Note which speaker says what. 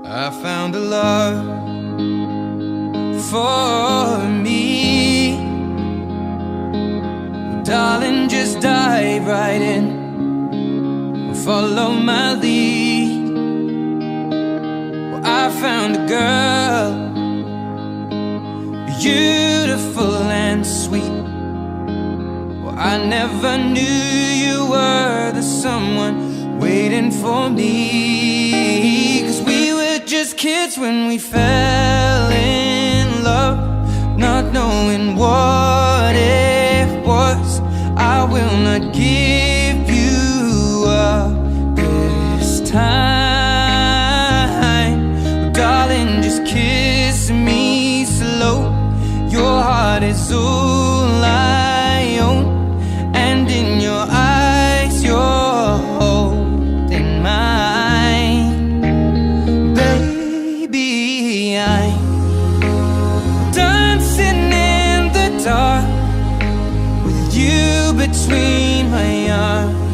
Speaker 1: I found a love for me. Darling, just dive right in, follow my lead. Well, I found a girl, beautiful and sweet. Well, I never knew you were the someone waiting for me. 'Cause we were just kids when we fell in love, not knowing what it was. I will not give you up this time. Darling, just kiss me slow. Your heart is all I own, and in your eyes you're holding mine. Baby, I'm dancing in the dark with you between my arms.